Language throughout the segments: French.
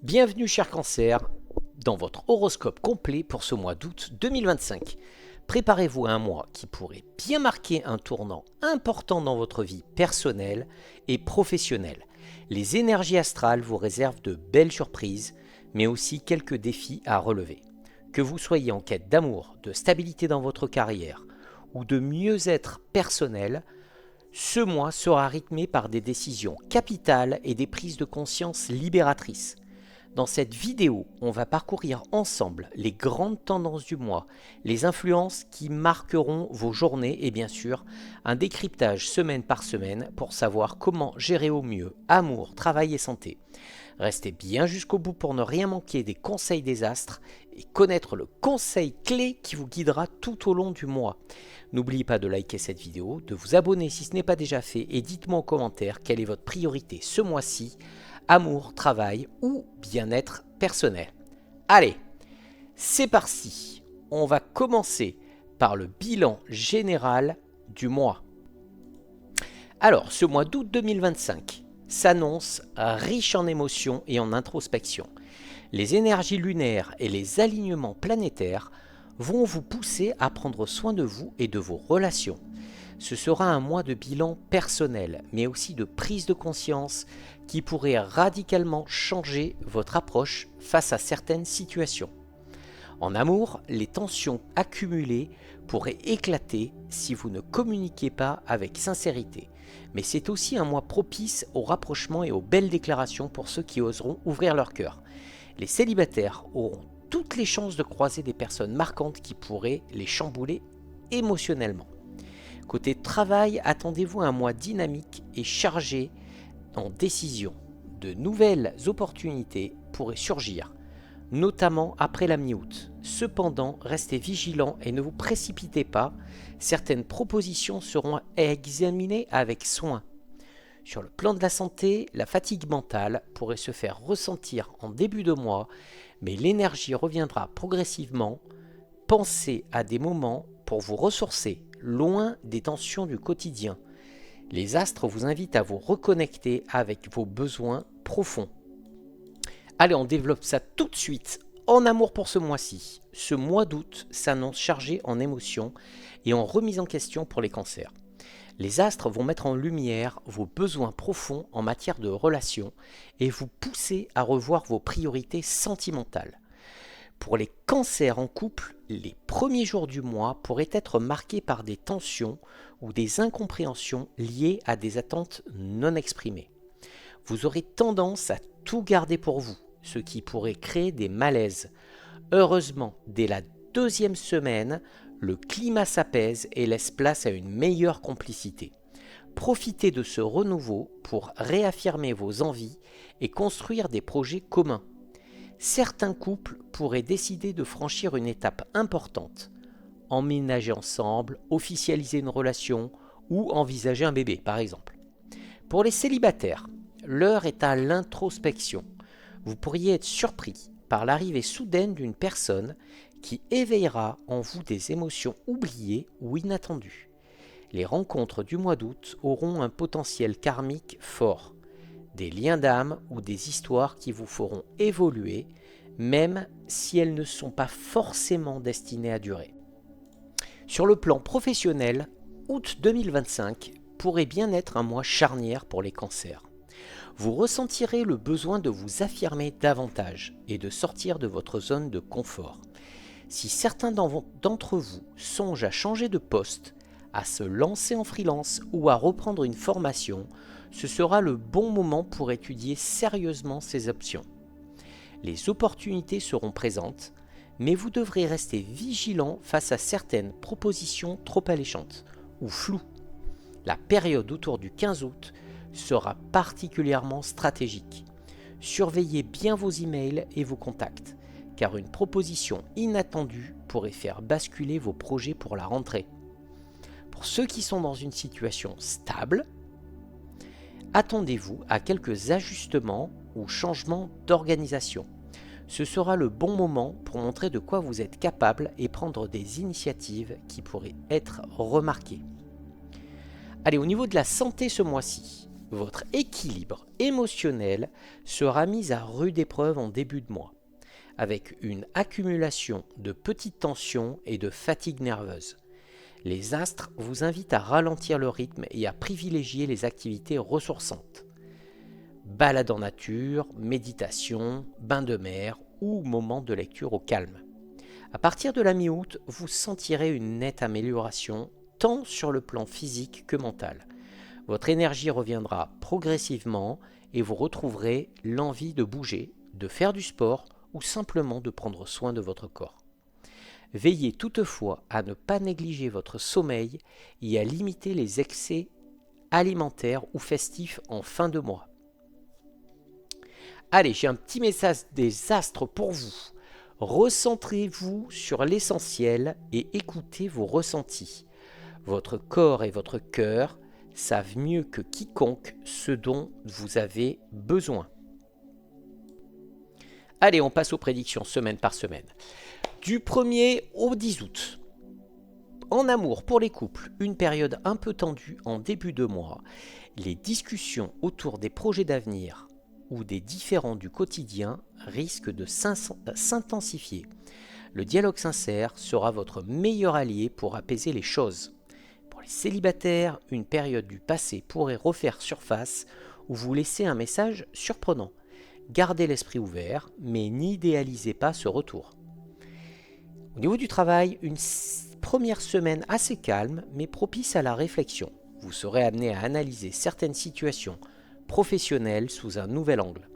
Bienvenue cher Cancer dans votre horoscope complet pour ce mois d'août 2025. Préparez-vous à un mois qui pourrait bien marquer un tournant important dans votre vie personnelle et professionnelle. Les énergies astrales vous réservent de belles surprises, mais aussi quelques défis à relever. Que vous soyez en quête d'amour, de stabilité dans votre carrière ou de mieux-être personnel, ce mois sera rythmé par des décisions capitales et des prises de conscience libératrices. Dans cette vidéo, on va parcourir ensemble les grandes tendances du mois, les influences qui marqueront vos journées et bien sûr un décryptage semaine par semaine pour savoir comment gérer au mieux amour, travail et santé. Restez bien jusqu'au bout pour ne rien manquer des conseils des astres et connaître le conseil clé qui vous guidera tout au long du mois. N'oubliez pas de liker cette vidéo, de vous abonner si ce n'est pas déjà fait et dites-moi en commentaire quelle est votre priorité ce mois-ci, amour, travail ou bien-être personnel. Allez, c'est parti. On va commencer par le bilan général du mois. Alors, ce mois d'août 2025 s'annonce riche en émotions et en introspection. Les énergies lunaires et les alignements planétaires vont vous pousser à prendre soin de vous et de vos relations. Ce sera un mois de bilan personnel, mais aussi de prise de conscience qui pourrait radicalement changer votre approche face à certaines situations. En amour, les tensions accumulées pourraient éclater si vous ne communiquez pas avec sincérité. Mais c'est aussi un mois propice au rapprochement et aux belles déclarations pour ceux qui oseront ouvrir leur cœur. Les célibataires auront toutes les chances de croiser des personnes marquantes qui pourraient les chambouler émotionnellement. Côté travail, attendez-vous à un mois dynamique et chargé en décisions. De nouvelles opportunités pourraient surgir, notamment après la mi-août. Cependant, restez vigilants et ne vous précipitez pas. Certaines propositions seront examinées avec soin. Sur le plan de la santé, la fatigue mentale pourrait se faire ressentir en début de mois, mais l'énergie reviendra progressivement. Pensez à des moments pour vous ressourcer, loin des tensions du quotidien. Les astres vous invitent à vous reconnecter avec vos besoins profonds. Allez, on développe ça tout de suite. En amour pour ce mois-ci. Ce mois d'août s'annonce chargé en émotions et en remise en question pour les cancers. Les astres vont mettre en lumière vos besoins profonds en matière de relations et vous pousser à revoir vos priorités sentimentales. Pour les cancers en couple, les premiers jours du mois pourraient être marqués par des tensions ou des incompréhensions liées à des attentes non exprimées. Vous aurez tendance à tout garder pour vous, ce qui pourrait créer des malaises. Heureusement, dès la deuxième semaine, le climat s'apaise et laisse place à une meilleure complicité. Profitez de ce renouveau pour réaffirmer vos envies et construire des projets communs. Certains couples pourraient décider de franchir une étape importante, emménager ensemble, officialiser une relation ou envisager un bébé par exemple. Pour les célibataires, l'heure est à l'introspection. Vous pourriez être surpris par l'arrivée soudaine d'une personne qui éveillera en vous des émotions oubliées ou inattendues. Les rencontres du mois d'août auront un potentiel karmique fort. Des liens d'âme ou des histoires qui vous feront évoluer, même si elles ne sont pas forcément destinées à durer. Sur le plan professionnel, août 2025 pourrait bien être un mois charnière pour les cancers. Vous ressentirez le besoin de vous affirmer davantage et de sortir de votre zone de confort. Si certains d'entre vous songent à changer de poste, à se lancer en freelance ou à reprendre une formation, ce sera le bon moment pour étudier sérieusement ces options. Les opportunités seront présentes, mais vous devrez rester vigilant face à certaines propositions trop alléchantes ou floues. La période autour du 15 août sera particulièrement stratégique. Surveillez bien vos emails et vos contacts, car une proposition inattendue pourrait faire basculer vos projets pour la rentrée. Pour ceux qui sont dans une situation stable, attendez-vous à quelques ajustements ou changements d'organisation. Ce sera le bon moment pour montrer de quoi vous êtes capable et prendre des initiatives qui pourraient être remarquées. Allez, au niveau de la santé ce mois-ci, votre équilibre émotionnel sera mis à rude épreuve en début de mois, avec une accumulation de petites tensions et de fatigue nerveuse. Les astres vous invitent à ralentir le rythme et à privilégier les activités ressourçantes. Balade en nature, méditation, bain de mer ou moment de lecture au calme. À partir de la mi-août, vous sentirez une nette amélioration tant sur le plan physique que mental. Votre énergie reviendra progressivement et vous retrouverez l'envie de bouger, de faire du sport ou simplement de prendre soin de votre corps. Veillez toutefois à ne pas négliger votre sommeil et à limiter les excès alimentaires ou festifs en fin de mois. Allez, j'ai un petit message des astres pour vous. Recentrez-vous sur l'essentiel et écoutez vos ressentis. Votre corps et votre cœur savent mieux que quiconque ce dont vous avez besoin. Allez, on passe aux prédictions semaine par semaine. Du 1er au 10 août. En amour, pour les couples, une période un peu tendue en début de mois. Les discussions autour des projets d'avenir ou des différends du quotidien risquent de s'intensifier. Le dialogue sincère sera votre meilleur allié pour apaiser les choses. Pour les célibataires, une période du passé pourrait refaire surface ou vous laisser un message surprenant. Gardez l'esprit ouvert, mais n'idéalisez pas ce retour. Au niveau du travail, une première semaine assez calme, mais propice à la réflexion. Vous serez amené à analyser certaines situations professionnelles sous un nouvel angle.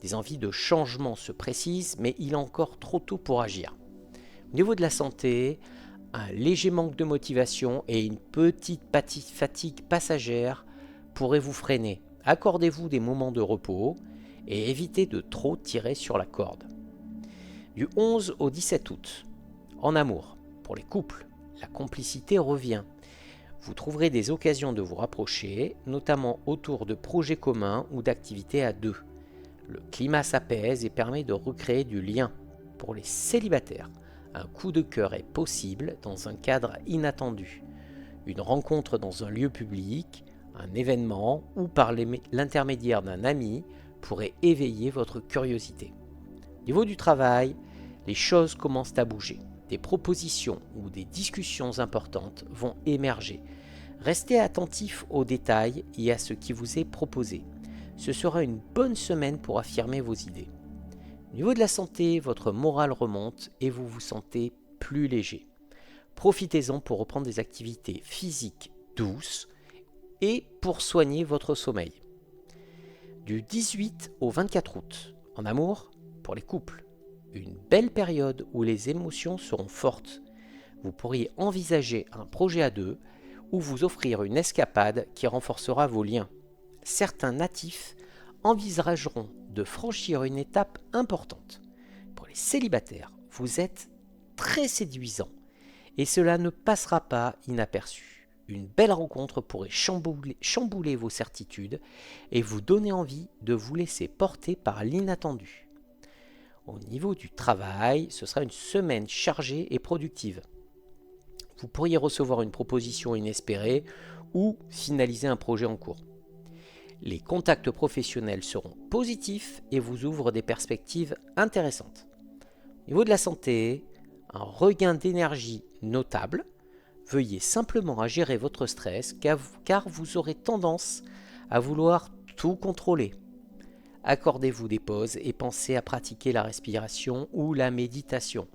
Des envies de changement se précisent, mais il est encore trop tôt pour agir. Au niveau de la santé, un léger manque de motivation et une petite fatigue passagère pourraient vous freiner. Accordez-vous des moments de repos et évitez de trop tirer sur la corde. Du 11 au 17 août, en amour, pour les couples, la complicité revient. Vous trouverez des occasions de vous rapprocher, notamment autour de projets communs ou d'activités à deux. Le climat s'apaise et permet de recréer du lien. Pour les célibataires, un coup de cœur est possible dans un cadre inattendu. Une rencontre dans un lieu public, un événement ou par l'intermédiaire d'un ami pourrait éveiller votre curiosité. Au niveau du travail, les choses commencent à bouger. Des propositions ou des discussions importantes vont émerger. Restez attentif aux détails et à ce qui vous est proposé. Ce sera une bonne semaine pour affirmer vos idées. Au niveau de la santé, votre morale remonte et vous vous sentez plus léger. Profitez-en pour reprendre des activités physiques douces et pour soigner votre sommeil. Du 18 au 24 août, en amour, pour les couples, une belle période où les émotions seront fortes. Vous pourriez envisager un projet à deux ou vous offrir une escapade qui renforcera vos liens. Certains natifs envisageront de franchir une étape importante. Pour les célibataires, vous êtes très séduisant et cela ne passera pas inaperçu. Une belle rencontre pourrait chambouler vos certitudes et vous donner envie de vous laisser porter par l'inattendu. Au niveau du travail, ce sera une semaine chargée et productive. Vous pourriez recevoir une proposition inespérée ou finaliser un projet en cours. Les contacts professionnels seront positifs et vous ouvrent des perspectives intéressantes. Au niveau de la santé, un regain d'énergie notable. Veuillez simplement à gérer votre stress car vous aurez tendance à vouloir tout contrôler. Accordez-vous des pauses et pensez à pratiquer la respiration ou la méditation.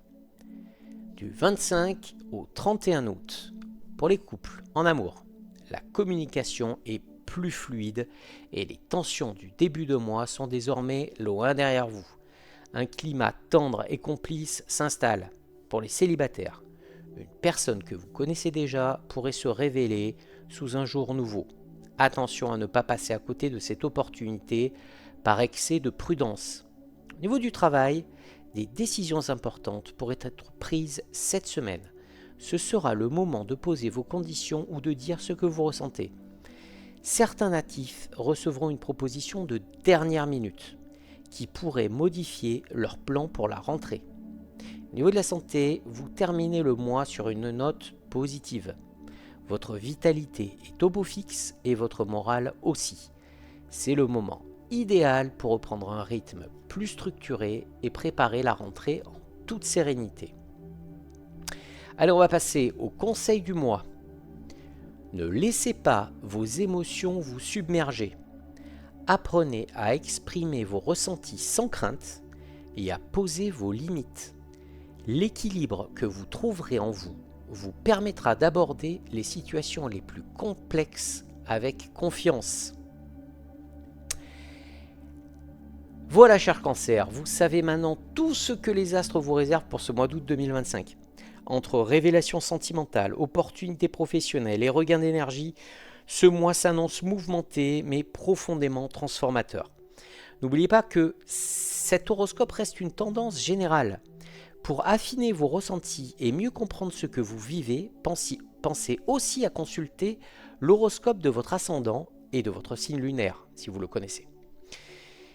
Du 25 au 31 août, pour les couples en amour, la communication est plus fluide et les tensions du début de mois sont désormais loin derrière vous. Un climat tendre et complice s'installe. Pour les célibataires, une personne que vous connaissez déjà pourrait se révéler sous un jour nouveau. Attention à ne pas passer à côté de cette opportunité par excès de prudence. Au niveau du travail, des décisions importantes pourraient être prises cette semaine. Ce sera le moment de poser vos conditions ou de dire ce que vous ressentez. Certains natifs recevront une proposition de dernière minute qui pourrait modifier leur plan pour la rentrée. Au niveau de la santé, vous terminez le mois sur une note positive. Votre vitalité est au beau fixe et votre morale aussi. C'est le moment idéal pour reprendre un rythme plus structuré et préparer la rentrée en toute sérénité. Allez, on va passer au conseil du mois. Ne laissez pas vos émotions vous submerger. Apprenez à exprimer vos ressentis sans crainte et à poser vos limites. L'équilibre que vous trouverez en vous vous permettra d'aborder les situations les plus complexes avec confiance. Voilà, cher Cancer, vous savez maintenant tout ce que les astres vous réservent pour ce mois d'août 2025. Entre révélations sentimentales, opportunités professionnelles et regains d'énergie, ce mois s'annonce mouvementé mais profondément transformateur. N'oubliez pas que cet horoscope reste une tendance générale. Pour affiner vos ressentis et mieux comprendre ce que vous vivez, pensez aussi à consulter l'horoscope de votre ascendant et de votre signe lunaire, si vous le connaissez.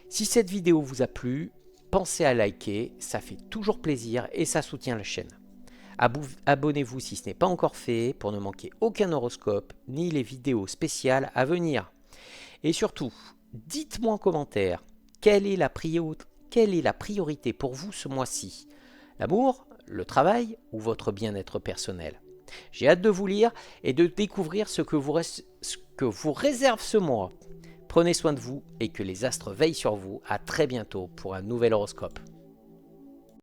Si cette vidéo vous a plu, pensez à liker, ça fait toujours plaisir et ça soutient la chaîne. Abonnez-vous si ce n'est pas encore fait pour ne manquer aucun horoscope ni les vidéos spéciales à venir. Et surtout, dites-moi en commentaire quelle est la priorité pour vous ce mois-ci. L'amour, le travail ou votre bien-être personnel? J'ai hâte de vous lire et de découvrir ce que vous réserve ce mois. Prenez soin de vous et que les astres veillent sur vous. À très bientôt pour un nouvel horoscope.